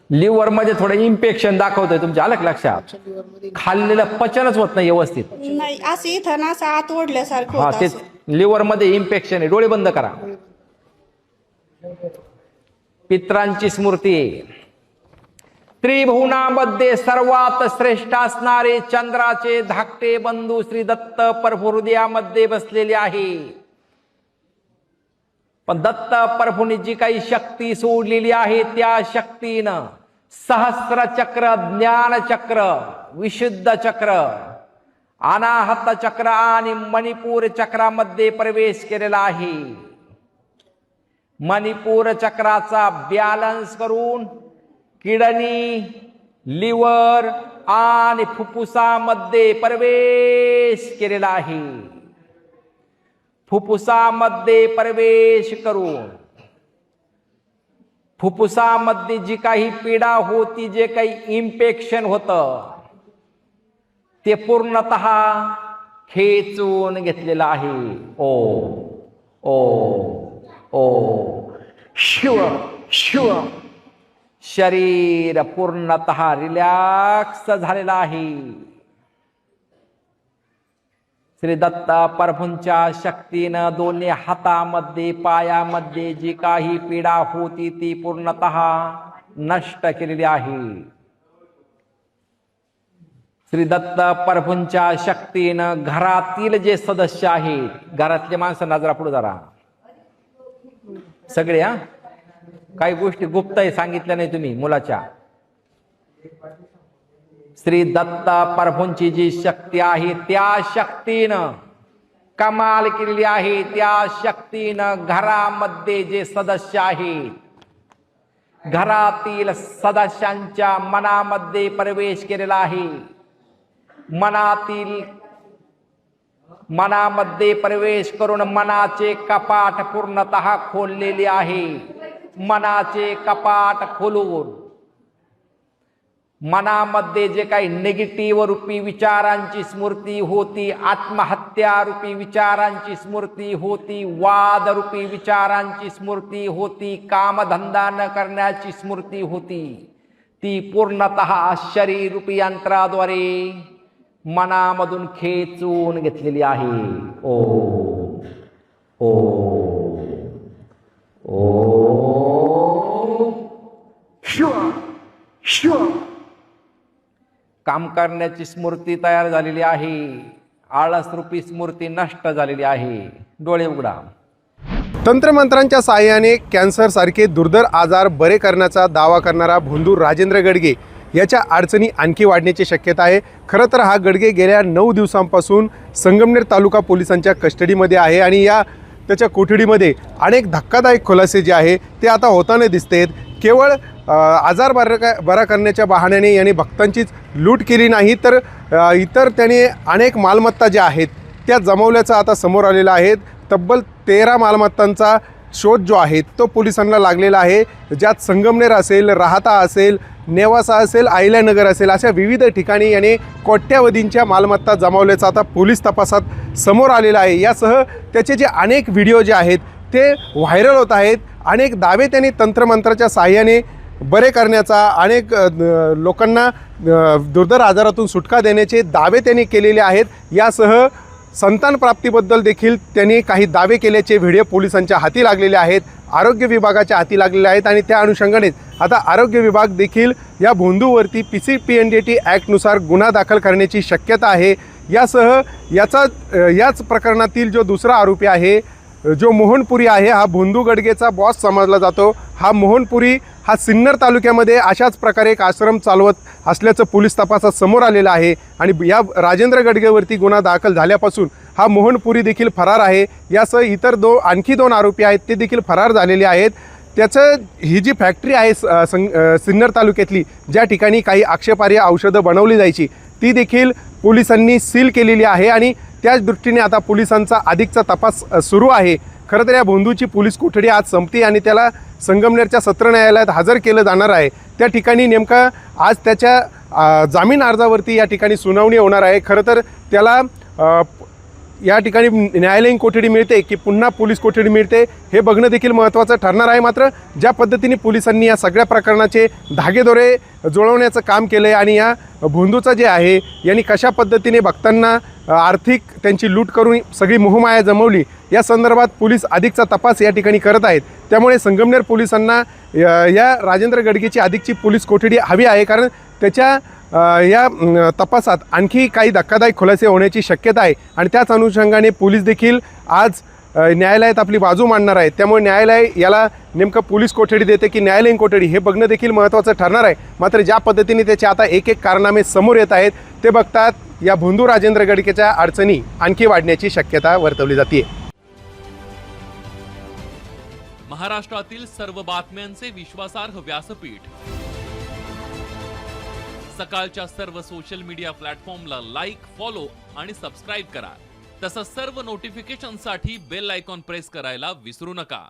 Liver मध्ये थोडं infection दाखवतंय तुमच्या, आलं का लक्षात? खाल्लेलं पचनच होत नाही व्यवस्थित. नाही, असं इथं ना असं आत ओढल्यासारखं हा होतं तेच, असं. लिव्हर मध्ये इन्फेक्शन आहे. डोळे बंद करा. पित्रांची स्मृती आहे. त्रिभुवनामध्ये सर्वात श्रेष्ठ असणारे चंद्राचे धाकटे बंधू श्री दत्त प्रभू हृदयामध्ये बसलेले आहे. पण दत्त प्रभूंनी जी काही शक्ती सोडलेली आहे त्या शक्तीनं सहस्र चक्र, ज्ञान चक्र, विशुद्ध चक्र, अनाहत चक्र आणि मणिपूर चक्रामध्ये प्रवेश केलेला आहे. मणिपूर चक्राचा बॅलन्स करून किडनी, लिव्हर आणि फुफ्फुसामध्ये प्रवेश केलेला आहे. फुफ्फुसामध्ये प्रवेश करून फुफ्फुसामध्ये जी काही पीडा होती, जे काही इन्फेक्शन होतं, ते पूर्णतः खेचून घेतलेलं आहे. ओ ओ ओ शिव शिव. शरीर पूर्णतः रिलॅक्स झालेलं आहे. श्री दत्त प्रभूंच्या शक्तीनं दोन्ही हातामध्ये, पायामध्ये जी काही पीडा होती ती पूर्णतः नष्ट केलेली आहे. श्री दत्त प्रभूंच्या शक्तीनं घरातील जे सदस्य आहेत, घरातले माणसं नजरा पुढे जरा सगळे, हा काही गोष्टी गुप्त आहे, सांगितल्या नाही तुम्ही मुलाच्या. श्री दत्त प्रभूंची जी शक्ती आहे त्या शक्तीनं कमाल केलेली आहे. त्या शक्तीनं घरामध्ये जे सदस्य आहेत, घरातील सदस्यांच्या मनामध्ये प्रवेश केलेला आहे. मनामध्ये प्रवेश करून मनाचे कपाट पूर्णतः खोललेले आहे. मनाचे कपाट खोलून मनामध्ये जे काही निगेटिव्ह रूपी विचारांची स्मृती होती, आत्महत्या रूपी विचारांची स्मृती होती, वाद रूपी विचारांची स्मृती होती, कामधंदा न करण्याची स्मृती होती, ती पूर्णतः शरीर रूपी यंत्राद्वारे मनामधून खेचून घेतलेली आहे. ओ ओ ओ शिव शिव. काम करण्याची स्मृती तयार झालेली आहे. आळस रूपी स्मृती नष्ट झालेली आहे. डोळे उघडा. तंत्रमंत्रांच्या साहाय्याने कॅन्सर सारखे दुर्धर आजार बरे करण्याचा दावा करणारा भोंदू राजेंद्र गडगे याच्या अडचणी आणखी वाढण्याची शक्यता आहे. खरं तर हा गडगे गेल्या 9 दिवसांपासून संगमनेर तालुका पोलिसांच्या कस्टडीमध्ये आहे आणि त्याच्या कोठडीमध्ये अनेक धक्कादायक खुलासे जे आहे ते आता होताना दिसतेत. केवळ आजार बरा करण्याच्या बहाण्याने याने भक्तांचीच लूट केली नाही, तर इतर त्याने अनेक मालमत्ता ज्या आहेत त्या जमवल्याचं आता समोर आलेलं आहे. तब्बल 13 मालमत्तांचा शोध जो आहे तो पोलिसांना लागलेला आहे, ज्यात संगमनेर असेल, राहाता असेल, नेवासा असेल, आयल्यानगर असेल, अशा विविध ठिकाणी याने कोट्यावधींच्या मालमत्ता जमावल्याचं आता पोलीस तपासात समोर आलेलं आहे. यासह त्याचे जे अनेक व्हिडिओ जे आहेत ते व्हायरल होत आहेत. अनेक दावे त्यांनी तंत्रमंत्राच्या साहाय्याने बरे करण्याचा, अनेक लोकांना दुर्धर आजारातून सुटका देण्याचे दावे त्यांनी केलेले आहेत. यासह संतान प्राप्तीबद्दल देखील त्यांनी काही दावे केल्याचे व्हिडिओ पोलिसांच्या हाती लागलेले आहेत, आरोग्य विभागाच्या हाती लागलेले आहेत आणि त्या अनुषंगाने आता आरोग्य विभाग देखील या भोंदूवरती PCPNDT ॲक्टनुसार गुन्हा दाखल करण्याची शक्यता आहे. यासह याच प्रकरणातील जो दुसरा आरोपी आहे, जो मोहनपुरी आहे, हा भोंदू गडगेचा बॉस समजला जातो. हा मोहनपुरी हा सिन्नर तालुक्यामध्ये अशाच प्रकारे एक आश्रम चालवत असल्याचं पोलीस तपासात समोर आलेलं आहे आणि या राजेंद्र गडगेवरती गुन्हा दाखल झाल्यापासून हा मोहनपुरी देखील फरार आहे. यासह इतर आणखी 2 आरोपी आहेत ते देखील फरार झालेले आहेत. ही जी फॅक्टरी आहे सिन्नर तालुक्यातली, ज्या ठिकाणी काही आक्षेपार्ह औषधं बनवली जायची, ती देखील पोलिसांनी सील केलेली आहे आणि त्याच दृष्टीने आता पोलिसांचा अधिकचा तपास सुरू आहे. खरं तर या भोंदूची पोलीस कोठडी आज संपती आणि त्याला संगमनेरच्या सत्र न्यायालयात हजर केलं जाणार आहे. त्या ठिकाणी नेमका आज त्याच्या जामीन अर्जावरती या ठिकाणी सुनावणी होणार आहे. खरं तर त्याला या ठिकाणी न्यायालयीन कोठडी मिळते की पुन्हा पोलीस कोठडी मिळते हे बघणं देखील महत्त्वाचं ठरणार आहे. मात्र ज्या पद्धतीने पोलिसांनी या सगळ्या प्रकरणाचे धागेदोरे जुळवण्याचं काम केलं आहे आणि या भोंदूचं जे आहे यांनी कशा पद्धतीने भक्तांना आर्थिक त्यांची लूट करून सगळी मोहमाया जमवली या संदर्भात पोलीस अधिकचा तपास या ठिकाणी करत आहेत. त्यामुळे संगमनेर पोलिसांना या राजेंद्र गडगेची अधिकची पोलीस कोठडी हवी आहे, कारण त्याच्या या तपासात आणखी काही धक्कादायक खुलासे होण्याची शक्यता आहे आणि त्याच अनुषंगाने पोलीस देखील आज न्यायालयात आपली बाजू मांडणार आहेत. त्यामुळे न्यायालय याला नेमकं पोलीस कोठडी देते की न्यायालयीन कोठडी हे बघणं देखील महत्त्वाचं ठरणार आहे. मात्र ज्या पद्धतीने त्याचे आता एक एक कारनामे समोर येत आहेत ते बघतात या भोंदू राजेंद्र गडकेच्या अडचणी आणखी वाढण्याची शक्यता वर्तवली जाते. महाराष्ट्रातील सर्व बातम्यांचे विश्वासार्ह व्यासपीठ, सकाळच्या सर्व सोशल मीडिया प्लॅटफॉर्मला लाईक, फॉलो आणि सबस्क्राईब करा. तसंच सर्व नोटिफिकेशनसाठी बेल आयकॉन प्रेस करायला विसरू नका.